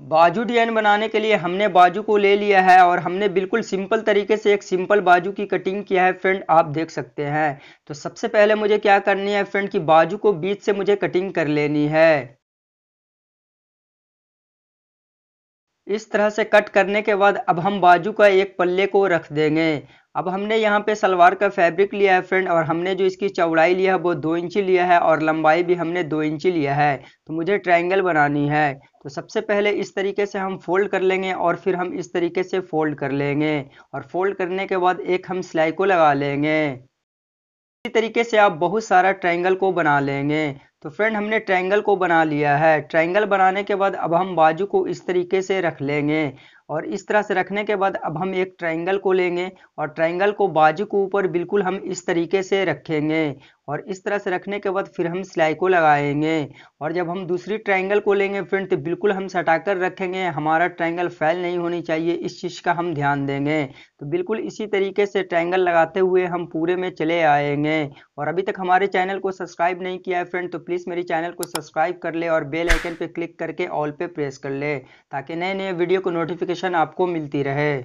बाजू डिजाइन बनाने के लिए हमने बाजू को ले लिया है और हमने बिल्कुल सिंपल तरीके से एक सिंपल बाजू की कटिंग किया है फ्रेंड, आप देख सकते हैं। तो सबसे पहले मुझे क्या करनी है फ्रेंड कि बाजू को बीच से मुझे कटिंग कर लेनी है। इस तरह से कट करने के बाद अब हम बाजू का एक पल्ले को रख देंगे। अब हमने यहाँ पे सलवार का फैब्रिक लिया है फ्रेंड, और हमने जो इसकी चौड़ाई लिया है वो 2 इंची लिया है और लंबाई भी हमने 2 इंची लिया है। तो मुझे ट्रायंगल बनानी है। तो सबसे पहले इस तरीके से हम फोल्ड कर लेंगे और फिर हम इस तरीके से फोल्ड कर लेंगे, और फोल्ड करने के बाद एक हम सिलाई को लगा लेंगे। इसी तरीके से आप बहुत सारा ट्रायंगल को बना लेंगे। तो फ्रेंड हमने ट्रायंगल को बना लिया है। ट्रायंगल बनाने के बाद अब हम बाजू को इस तरीके से रख लेंगे, और इस तरह से रखने के बाद अब हम एक ट्रायंगल को लेंगे और ट्रायंगल को बाजू के ऊपर बिल्कुल हम इस तरीके से रखेंगे, और इस तरह से रखने के बाद फिर हम सिलाई को लगाएंगे। और जब हम दूसरी ट्रायंगल को लेंगे फ्रेंड तो बिल्कुल हम सटाकर रखेंगे, हमारा ट्रायंगल फैल नहीं होनी चाहिए, इस चीज़ का हम ध्यान देंगे। तो बिल्कुल इसी तरीके से ट्रायंगल लगाते हुए हम पूरे में चले आएंगे। और अभी तक हमारे चैनल को सब्सक्राइब नहीं किया है फ्रेंड तो प्लीज़ मेरे चैनल को सब्सक्राइब कर ले और बेल आइकन पे क्लिक करके ऑल पे प्रेस कर ले, ताकि नए नए वीडियो को नोटिफिकेशन आपको मिलती रहे।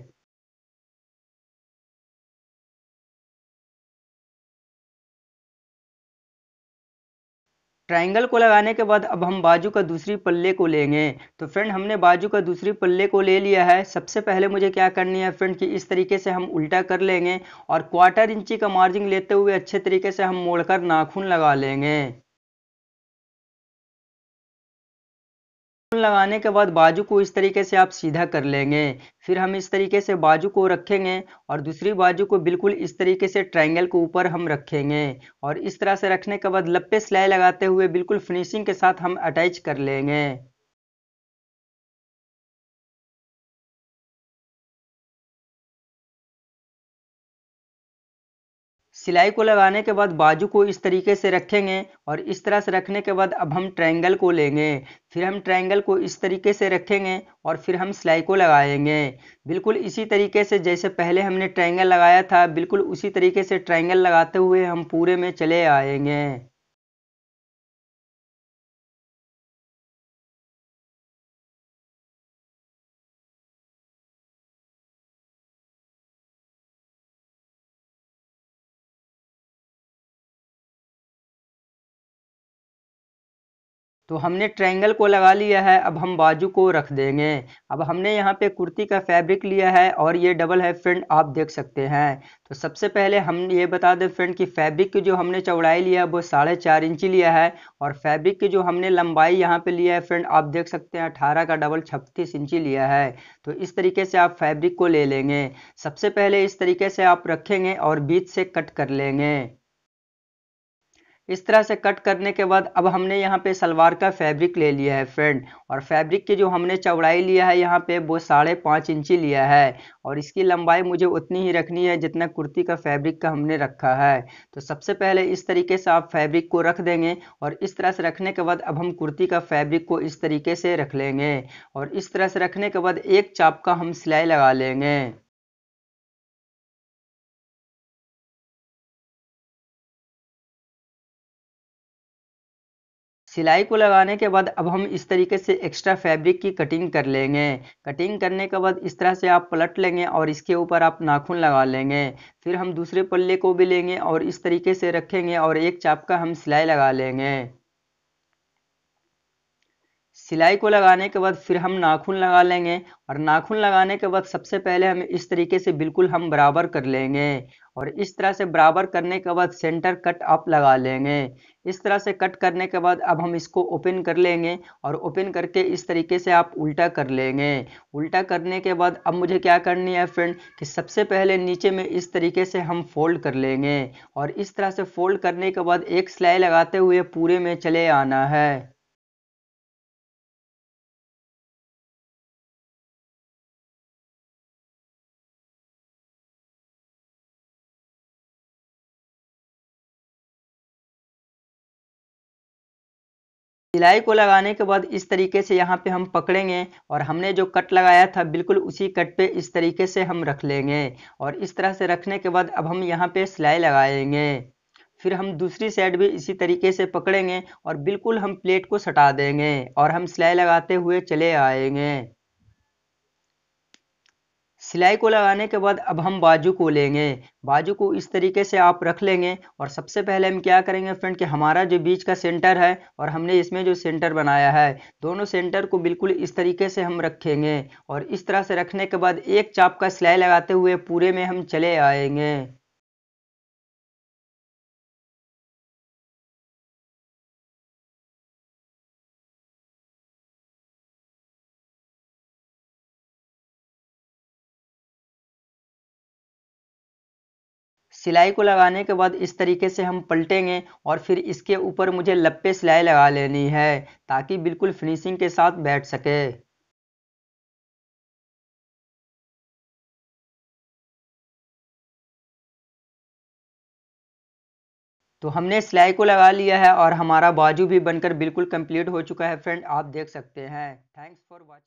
ट्रायंगल को लगाने के बाद अब हम बाजू का दूसरी पल्ले को लेंगे। तो फ्रेंड हमने बाजू का दूसरी पल्ले को ले लिया है। सबसे पहले मुझे क्या करनी है फ्रेंड कि इस तरीके से हम उल्टा कर लेंगे, और 1/4 इंची का मार्जिन लेते हुए अच्छे तरीके से हम मोड़कर नाखून लगा लेंगे। लगाने के बाद बाजू को इस तरीके से आप सीधा कर लेंगे। फिर हम इस तरीके से बाजू को रखेंगे और दूसरी बाजू को बिल्कुल इस तरीके से ट्रायंगल के ऊपर हम रखेंगे, और इस तरह से रखने के बाद लप पे सिलाई लगाते हुए बिल्कुल फिनिशिंग के साथ हम अटैच कर लेंगे। सिलाई को लगाने के बाद बाजू को इस तरीके से रखेंगे, और इस तरह से रखने के बाद अब हम ट्रायंगल को लेंगे। फिर हम ट्रायंगल को इस तरीके से रखेंगे और फिर हम सिलाई को लगाएंगे। बिल्कुल इसी तरीके से जैसे पहले हमने ट्रायंगल लगाया था, बिल्कुल उसी तरीके से ट्रायंगल लगाते हुए हम पूरे में चले आएंगे। तो हमने ट्रायंगल को लगा लिया है, अब हम बाजू को रख देंगे। अब हमने यहाँ पे कुर्ती का फैब्रिक लिया है और ये डबल है फ्रेंड, आप देख सकते हैं। तो सबसे पहले हम ये बता दें फ्रेंड कि फैब्रिक की जो हमने चौड़ाई लिया है वो 4.5 इंची लिया है, और फैब्रिक की जो हमने लंबाई यहाँ पे लिया है फ्रेंड, आप देख सकते हैं 18 का डबल 36 इंची लिया है। तो इस तरीके से आप फैब्रिक को ले लेंगे। सबसे पहले इस तरीके से आप रखेंगे और बीच से कट कर लेंगे। इस तरह से कट करने के बाद अब हमने यहाँ पे सलवार का फैब्रिक ले लिया है फ्रेंड, और फैब्रिक की जो हमने चौड़ाई लिया है यहाँ पे वो 5.5 इंची लिया है, और इसकी लंबाई मुझे उतनी ही रखनी है जितना कुर्ती का फैब्रिक का हमने रखा है। तो सबसे पहले इस तरीके से आप फैब्रिक को रख देंगे, और इस तरह से रखने के बाद अब हम कुर्ती का फैब्रिक को इस तरीके से रख लेंगे, और इस तरह से रखने के बाद एक चाप का हम सिलाई लगा लेंगे। सिलाई को लगाने के बाद अब हम इस तरीके से एक्स्ट्रा फैब्रिक की कटिंग कर लेंगे। कटिंग करने के बाद इस तरह से आप पलट लेंगे और इसके ऊपर आप नाखून लगा लेंगे। फिर हम दूसरे पल्ले को भी लेंगे और इस तरीके से रखेंगे और एक चाप का हम सिलाई लगा लेंगे। सिलाई को लगाने के बाद फिर हम नाखून लगा लेंगे, और नाखून लगाने के बाद सबसे पहले हम इस तरीके से बिल्कुल हम बराबर कर लेंगे, और इस तरह से बराबर करने के बाद सेंटर कट आप लगा लेंगे। इस तरह से कट करने के बाद अब हम इसको ओपन कर लेंगे, और ओपन करके इस तरीके से आप उल्टा कर लेंगे। उल्टा करने के बाद अब मुझे क्या करनी है फ्रेंड कि सबसे पहले नीचे में इस तरीके से हम फोल्ड कर लेंगे, और इस तरह से फोल्ड करने के बाद एक सिलाई लगाते हुए पूरे में चले आना है। सिलाई को लगाने के बाद इस तरीके से यहाँ पे हम पकड़ेंगे, और हमने जो कट लगाया था बिल्कुल उसी कट पे इस तरीके से हम रख लेंगे, और इस तरह से रखने के बाद अब हम यहाँ पे सिलाई लगाएंगे। फिर हम दूसरी साइड भी इसी तरीके से पकड़ेंगे और बिल्कुल हम प्लेट को सटा देंगे और हम सिलाई लगाते हुए चले आएंगे। सिलाई को लगाने के बाद अब हम बाजू को लेंगे। बाजू को इस तरीके से आप रख लेंगे और सबसे पहले हम क्या करेंगे फ्रेंड कि हमारा जो बीच का सेंटर है और हमने इसमें जो सेंटर बनाया है, दोनों सेंटर को बिल्कुल इस तरीके से हम रखेंगे और इस तरह से रखने के बाद एक चाप का सिलाई लगाते हुए पूरे में हम चले आएंगे। सिलाई को लगाने के बाद इस तरीके से हम पलटेंगे और फिर इसके ऊपर मुझे लप्पे सिलाई लगा लेनी है ताकि बिल्कुल फिनिशिंग के साथ बैठ सके। तो हमने सिलाई को लगा लिया है और हमारा बाजू भी बनकर बिल्कुल कंप्लीट हो चुका है फ्रेंड, आप देख सकते हैं। Thanks for watching.